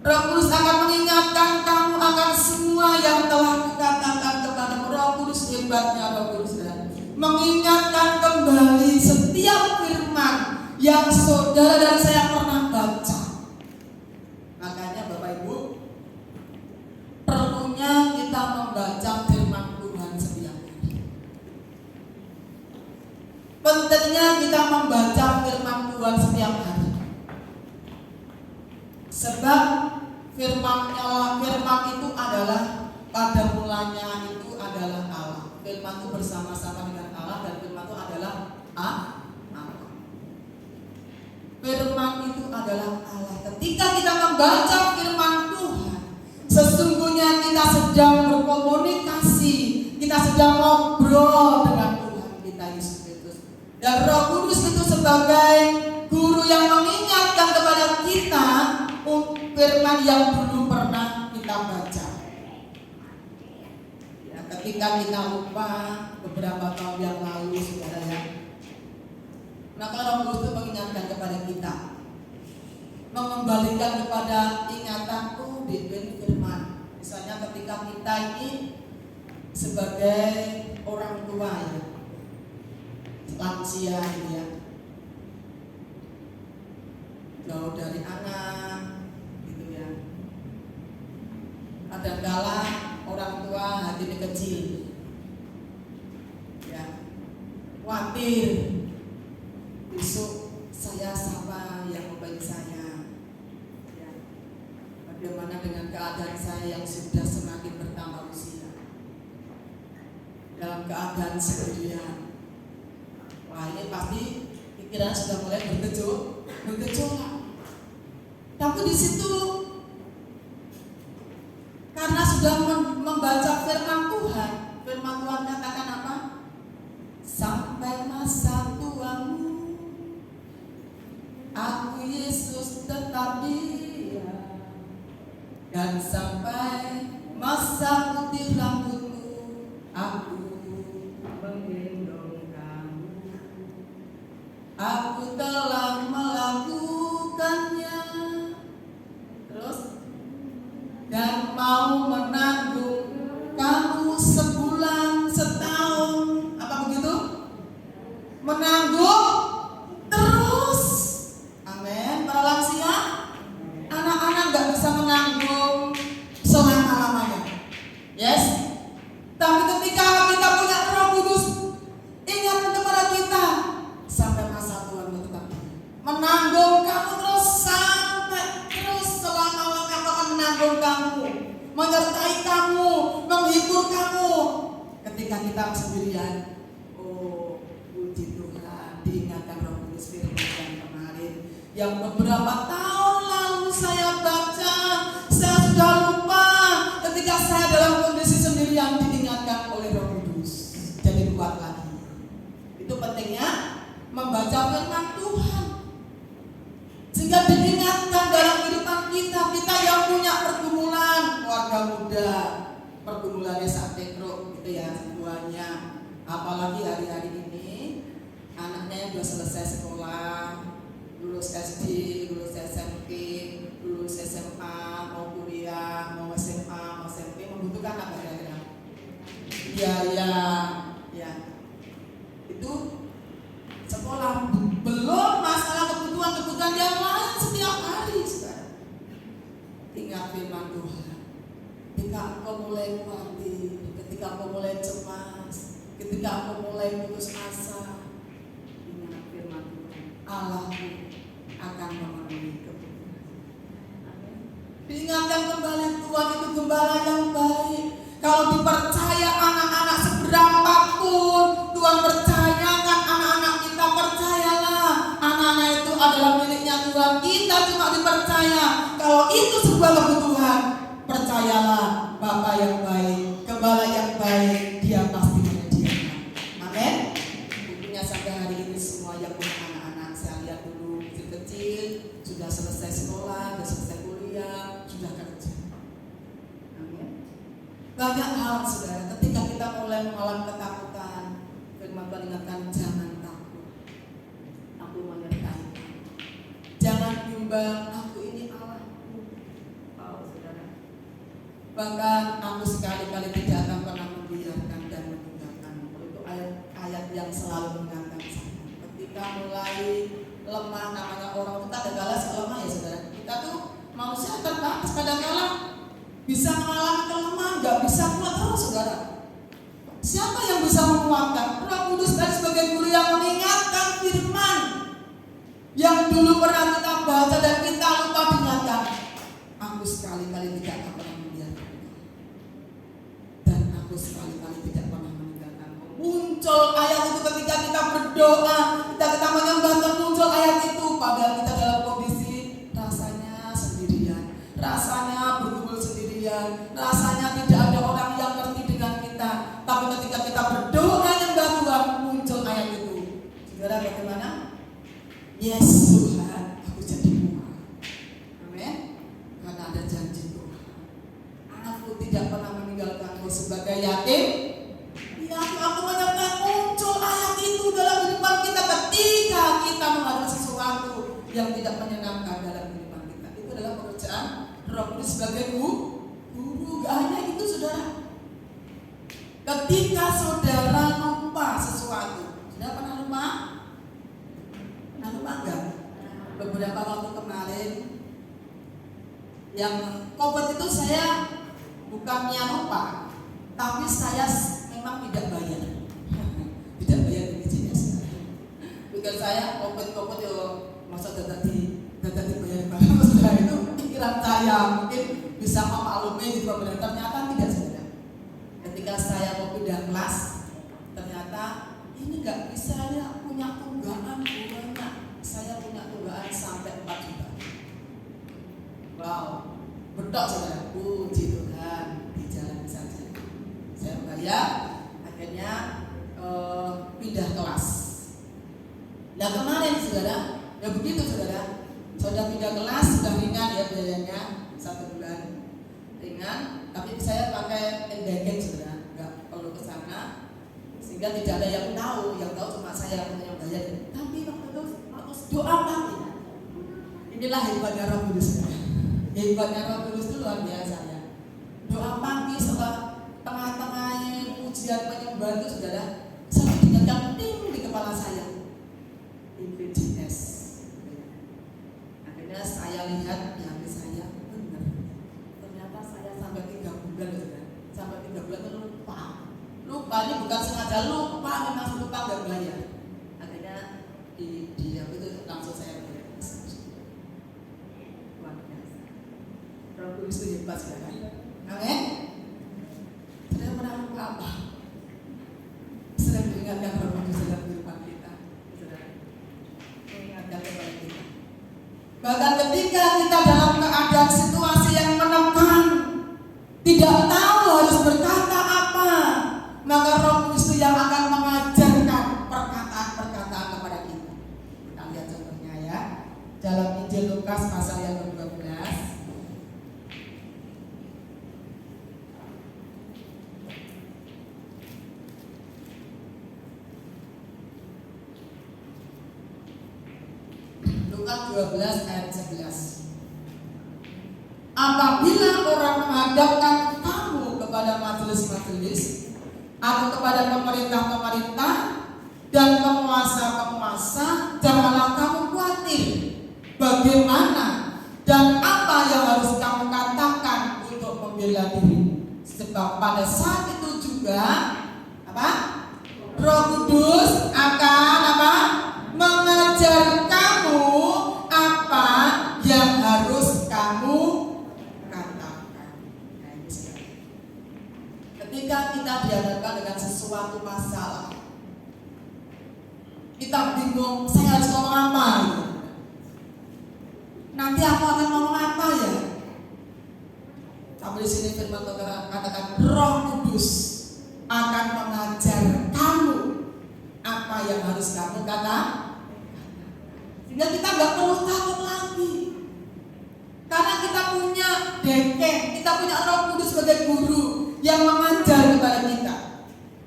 Speaker 2: Roh Kudus akan mengingatkan kamu akan semua yang telah kukatakan kepadamu. Roh Kudus, hebatnya Roh Kudus, mengingatkan kembali setiap firman yang saudara dan saya pernah baca. Makanya Bapak Ibu, perlunya kita membaca firman Tuhan setiap hari. Pentingnya kita membaca firman Tuhan setiap hari. Sebab firman itu adalah, pada mulanya itu adalah Allah. Firman itu bersama-sama dengan Allah, dan firman itu adalah Allah. Firman itu adalah Allah. Ketika kita membaca firman Tuhan, sesungguhnya kita sedang berkomunikasi, kita sedang ngobrol dengan Tuhan kita Yesus Kristus. Dan Roh Kudus itu sebagai guru yang mengingatkan kepada kita firman yang dulu pernah kita baca. ketika kita lupa beberapa tahun yang lalu, saudara ya, maka Roh Kudus itu mengingatkan kepada kita, mengembalikan kepada ingatanku di firman. Misalnya ketika kita ini sebagai orang tua ya, lansia ya, jauh dari anak gitu ya. Kadangkala orang tua hatinya kecil ya, khawatir besok saya siapa yang membantu saya ya. Bagaimana dengan keadaan saya yang sudah semakin bertambah usia, dalam keadaan sendirian. Wah, ini pasti pikiran sudah mulai bergejolak. Tapi di situ karena sudah membaca firman Tuhan katakan apa? Sampai masa tuamu, aku Yesus tetap dia, dan sampai masa putih rambutmu, aku menggendong kamu. Aku telah melakukannya, terus, dan mau menanggung kamu sebulan, setahun, apa begitu? Menanggung terus. Amin. Para lansia, anak-anak gak bisa menanggung selama-lamanya. Yes. Tapi ketika kita punya Roh Kudus, ingat kepada kita, sampai masa tuamu tetap menanggung kamu terus, sampai terus selama-lamanya akan menanggung kamu, menyertai kamu, menghibur kamu. Ketika kita sendirian, oh puji Tuhan, diingatkan Roh Kudus firman yang kemarin, yang beberapa tahun lalu saya baca, saya sudah lupa. Ketika saya dalam kondisi sendirian, diingatkan oleh Roh Kudus, jadi kuat lagi. Itu pentingnya membaca firman Tuhan, sehingga diingatkan dalam kehidupan kita yang punya pergumulan, keluarga muda, pergumulannya saktekro gitu ya, semuanya. Apalagi hari-hari ini anaknya sudah selesai sekolah, lulus SD, lulus SMP, lulus SMA, mau kuliah, mau SMA, mau SMP, membutuhkan apa kira-kira? Biaya, ya. Itu sekolah, belum masalah kebutuhan yang lain setiap hari, saudara. Ingat firman Tuhan. Ketika engkau mulai khawatir, ketika engkau mulai cemas, ketika engkau mulai putus asa, ingat firman Tuhan. Allahmu akan memenuhi kebutuhan. Diingatkan kembali, Tuhan itu gembala yang baik. Kalau dipercaya anak-anak seberapapun, Tuhan percayakan anak-anak kita, percayalah anak-anak itu adalah miliknya Tuhan. Kita cuma dipercaya. Kalau itu sebuah kebutuhan, percayalah Bapa yang baik, gembala yang baik, Dia pasti menyediakan. Amin. Buktinya sampai hari ini semua yang punya anak-anak, saya lihat dulu kecil-kecil sudah selesai sekolah, sudah selesai kuliah, sudah kerja. Amin. Banyak hal, saudara, ketika kita mulai mengalami ketakutan, firman Tuhan ingatkan, jangan takut, aku menyertai. Jangan bimbang, aku ini Allahmu. Oh, saudara. Bahkan aku sekali-kali tidak akan pernah membiarkan dan meninggalkan. Itu ayat yang selalu mengingatkan saya. Ketika mulai lemah, namanya orang kita ada kala lemah ya, saudara. Kita tuh manusia terbatas, kadang-kala bisa mengalami kelemahan, nggak bisa kuat terus, saudara. Siapa yang bisa menguatkan? Roh Kudus tadi sebagai guru yang mengingatkan firman yang dulu pernah kita baca dan kita lupa diingatkan. Aku sekali-kali tidak akan pernah membiarkan, dan aku sekali-kali tidak pernah meninggalkanmu. Muncul ayat itu ketika kita berdoa, kita menyembah, muncul ayat itu. Padahal kita dalam kondisi rasanya sendirian, rasanya bergumul sendirian, rasanya tidak ada orang yang ngerti dengan kita. Tapi ketika kita berdoa nyembah Tuhan, muncul ayat itu. Saudara, bagaimana? Yes Tuhan, aku jadi kuat. Amin. Karena ada janji Tuhan, aku tidak pernah meninggalkanmu sebagai yatim yang tidak menyenangkan dalam kehidupan kita. Itu adalah pekerjaan Roh Kudus sebagai guru. Gak hanya itu saudara. Ketika saudara lupa sesuatu, saudara pernah lupa? Pernah lupa enggak? Beberapa waktu kemarin yang COVID itu saya bukannya lupa, tapi saya memang tidak bayar. Tidak bayar BPJS. Pikir saya COVID yo masa data dibayar barang saudara, itu pikiran saya mungkin bisa memaklumi di pemerintah, ternyata tidak saudara. Ketika saya mau pindah kelas, ternyata ini nggak bisa ya, punya tunggakan banyak. Saya punya tunggakan sampai 4 juta. Wow, betok saudara. Puji Tuhan, dijalani saja. Saya bayar, akhirnya pindah kelas. Nah kemarin saudara, ya begitu saudara. Sudah pindah kelas, sudah ringan ya biayanya 1 bulan ringan, tapi saya pakai endingnya saudara, nggak perlu ke sana, sehingga tidak ada yang tahu cuma saya yang bayar. Tapi waktu itu doa kami, inilah hebatnya Roh Kudus. Hebatnya Roh Kudus itu luar biasa ya. Doa pagi setelah tengah-tengah ujian penyembahan itu saudara, saya dinyatakan ting di kepala saya, BPJS. Akhirnya saya lihat di hati saya, benar. Ternyata saya sampai 3 bulan saudara, sampai 3 bulan itu lupa. Ini bukan sengaja lupa, memang lupa nggak bayar. Akhirnya di itu langsung saya bayar. Luar biasa. Roh Kudus itu hebat sekali. Amin. Saya pernah lupa apa? Sering mengingatkan Roh Kudus dalam kehidupan kita. Mengingatkan kepada kita. Bahkan ketika kita dalam keadaan situasi yang menekan, tidak tahu harus berkata apa, maka Roh Kudus yang akan mengajarkan perkataan-perkataan kepada kita. Kita lihat contohnya ya, dalam Injil Lukas pasal yang ke-12. Lukas 12 ayat 11. Apabila orang menghadapkan kamu kepada majelis-majelis atau kepada pemerintah-pemerintah dan penguasa-penguasa, janganlah kamu khawatir bagaimana dan apa yang harus kamu katakan untuk membela diri. Sebab pada saat itu juga Roh Kudus akan mengajar kamu apa yang harus kamu katakan. Nah, ini ketika kita dihadapkan dengan sesuatu masalah, kita bingung, saya harus ngomong apa gitu. Nanti aku akan ngomong apa ya? Tapi di sini firman Tuhan katakan Roh Kudus akan mengajar kamu apa yang harus kamu katakan. Sehingga kita nggak perlu takut lagi, karena kita punya dekek, kita punya Roh Kudus sebagai guru yang mengajar kepada kita.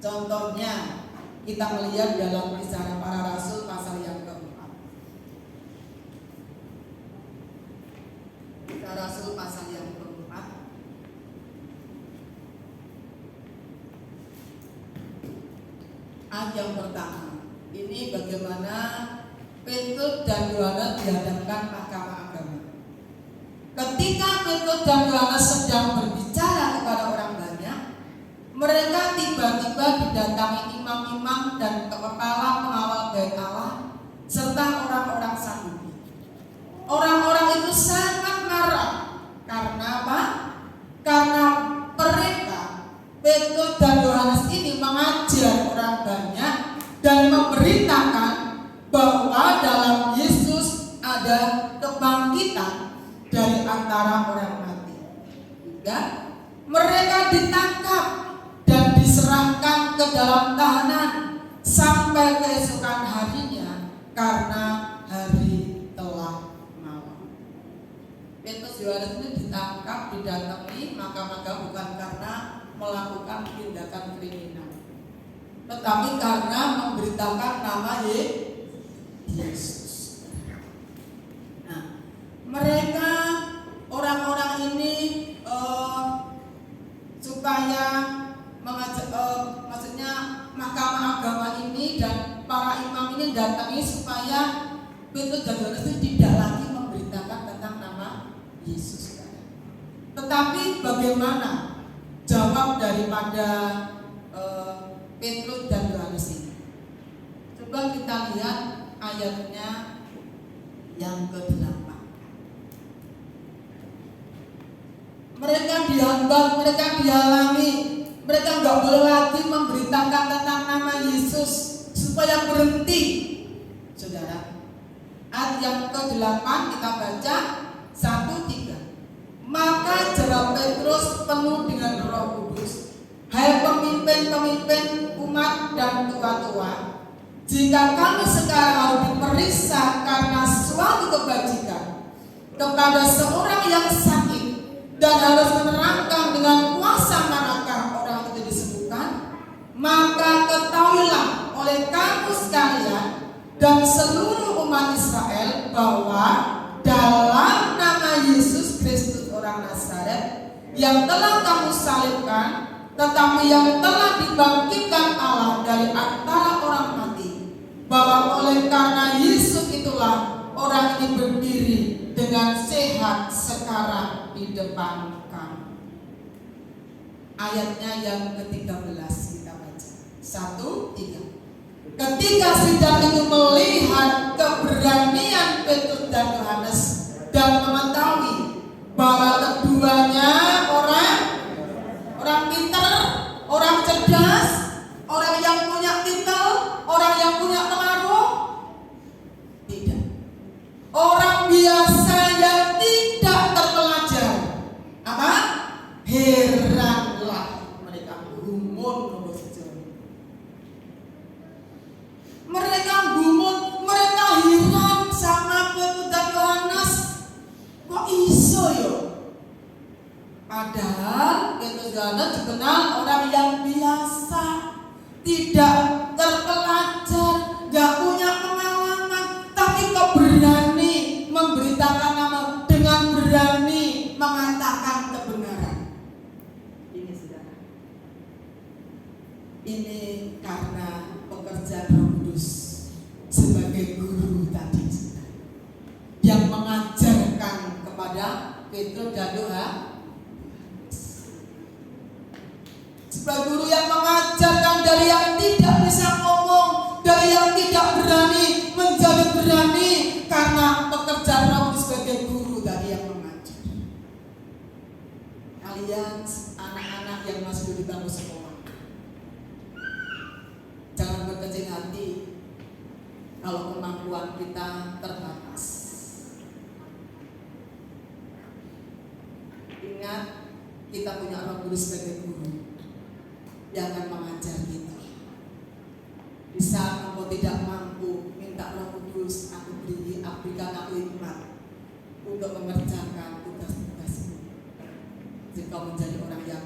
Speaker 2: Contohnya kita melihat dalam Kisah Para Rasul pasal yang ke-4. Kisah Rasul pasal yang ke-4 ayat yang pertama. Ini bagaimana Petrus dan Yohanes dihadapkan mahkamah agama. Ketika Petrus dan Yohanes sedang berbicara kepada orang banyak, mereka tiba-tiba didatangi imam-imam dan kepala pengawal bait Allah serta orang-orang Saduki. Orang-orang itu sangat marah. Karena apa? Karena mereka, Petrus dan Yohanes ini mengajar orang banyak dan memberitakan bahwa dalam Yesus ada kebangkitan dari antara orang mati. Hingga mereka ditangkap dan diserahkan ke dalam tahanan sampai keesokan harinya karena hari telah malam. Petrus Yohanes ini ditangkap, didatangi mahkamah bukan karena melakukan tindakan kriminal, tetapi karena memberitakan nama Yesus. supaya maksudnya Mahkamah Agama ini dan para imam ini datangi supaya Petrus dan Yohanes itu tidak lagi memberitakan tentang nama Yesus. Tetapi bagaimana jawab daripada Petrus dan Yohanes ini? Coba kita lihat ayatnya yang ke-8. Mereka dihambat, mereka dihalangi, mereka nggak boleh lagi memberitakan tentang nama Yesus supaya berhenti. Saudara, ayat yang ke-8 kita baca 1-3. Maka jawab Petrus penuh dengan Roh Kudus, hai pemimpin-pemimpin umat dan tua-tua, jika kami sekarang harus diperiksa karena suatu kebajikan kepada seorang yang sakit dan harus menerangkan dengan kuasa manakah orang itu disembuhkan, maka ketahuilah oleh kamu sekalian dan seluruh umat Israel bahwa dalam nama Yesus Kristus orang Nazaret yang telah kamu salibkan, tetapi yang telah dibangkitkan Allah dari antara orang mati, bahwa oleh karena Yesus itulah orang ini berdiri dengan sehat sekarang di depan kamu. Ayatnya yang ke-13 kita baca 1-3. Ketika sidang itu melihat keberanian Petrus dan Yohanes dan mengetahui bahwa keduanya orang pintar, orang cerdas, orang yang punya titel, orang yang punya pengaruh, tidak, orang biasa yang tidak terpelajar, apa? Heranlah mereka, gumun sejauh. Mereka gumun, mereka heran sama Petrus dan Yohanes. Kok iso yo? Padahal Petrus dan Yohanes dikenal orang yang biasa, tidak terpelajar, gak punya pengalaman, tapi kok berani memberitakan nama, dengan berani mengatakan kebenaran. Ini saudara, ini karena pekerjaan Roh Kudus sebagai guru tadi, saudara, yang mengajarkan kepada Petrus dan Yohanes. Sebagai guru yang mengajarkan dari yang tidak bisa ngomong, dari yang tidak berani menjadi berani, karena pekerjaan Roh Kudus sebagai guru dari yang mengajar. Kalian anak-anak yang masih di bangku sekolah, jangan berkecil hati kalau kemampuan kita terbatas. Ingat, kita punya Roh Kudus sebagai guru yang akan mengajar kita. Di saat engkau tidak mampu, minta Roh Kudus, berikan aku hikmat untuk mengerjakan tugas-tugasmu. Jika menjadi orang yang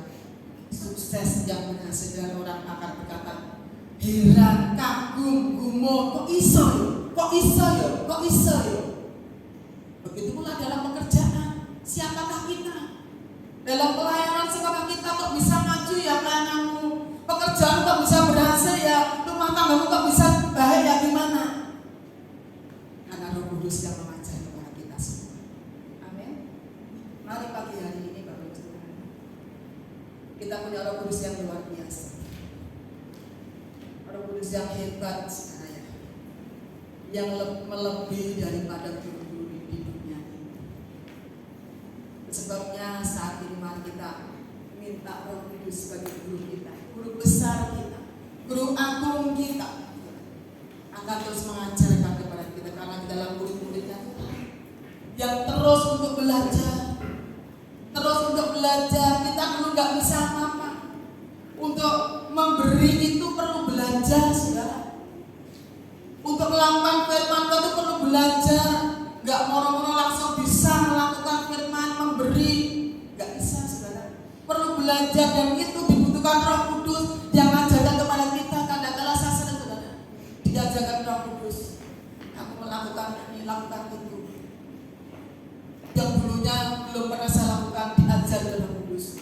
Speaker 2: sukses, yang menghasilkan, orang akan berkata, heran, kagum, gumun, kok iso yo, kok iso yo, kok iso yo. Begitu pula dalam pekerjaan, siapakah kita? Dalam pelayanan, siapakah kita kok bisa maju ya pelayananmu? Pekerjaan kok bisa berhasil ya? Rumah tanggamu kok bisa baik ya? Gimana? Karena Roh Kudus yang mengajar kepada kita semua. Amin. Mari pagi hari ini Bapak Ibu, kita punya Roh Kudus yang luar biasa, Roh Kudus yang hebat sebenarnya, yang melebihi daripada guru-guru di dunia ini. Sebabnya saat ini mari kita minta Roh Kudus sebagai guru kita, guru besar kita, guru agung kita, akan terus mengajarkan kepada kita, karena di dalam murid-muridnya yang terus untuk belajar, kita dulu nggak bisa apa-apa. Untuk memberi itu perlu belajar, saudara. Untuk melakukan firman Tuhan itu perlu belajar, nggak moro-moro langsung bisa melakukan firman, memberi, nggak bisa, saudara. Perlu belajar, dan itu dibutuhkan Roh Kudus yang mengajarkan kepada kita. Kadang-kala saya sering, saudara, diajarkan Roh Kudus, aku melakukan ini, lakukan itu. Yang dulunya belum pernah saya lakukan, diajar Roh Kudus,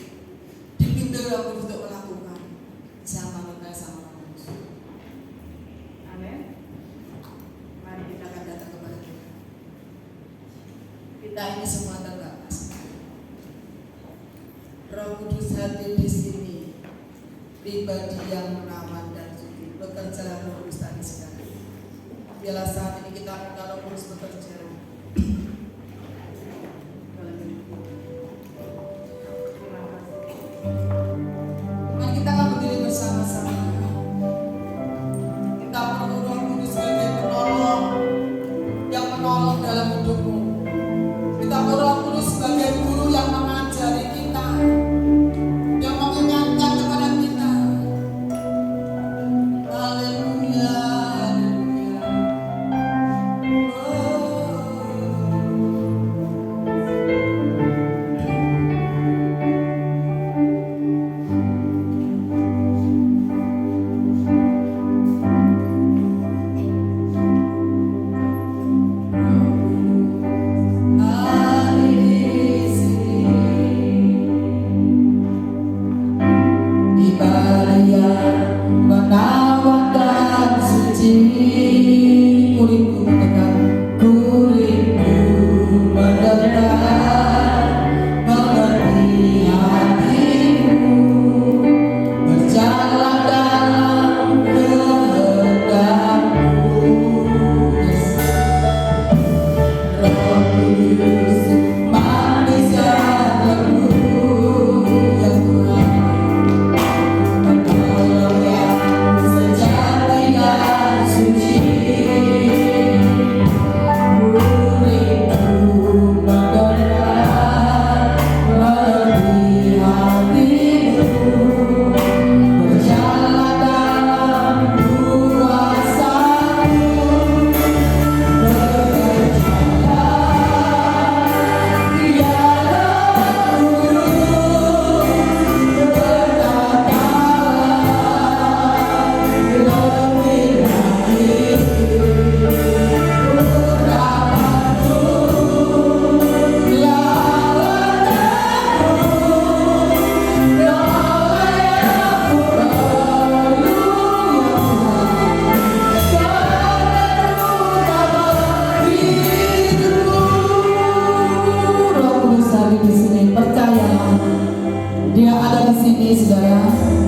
Speaker 2: dipimpin Roh Kudus untuk melakukan sama kita sama Roh Kudus. Amin. Mari kita akan datang kepada Tuhan. Kita ini semua terbatas. Roh Kudus hadir di sini, pribadi yang merawat dan suci. Bekerja Roh Kudus tadi sekali. Biarlah saat ini kita minta Roh Kudus bekerja. Mari kita akan berdiri bersama-sama. Kita perlu Roh Kudus sebagai penolong yang menolong dalam hidupmu. Kita perlu Roh Kudus sebagai guru yang mengajari kita, yang mengingatkan kepada kita. Haleluya, haleluya. Dia ada di sini, saudara.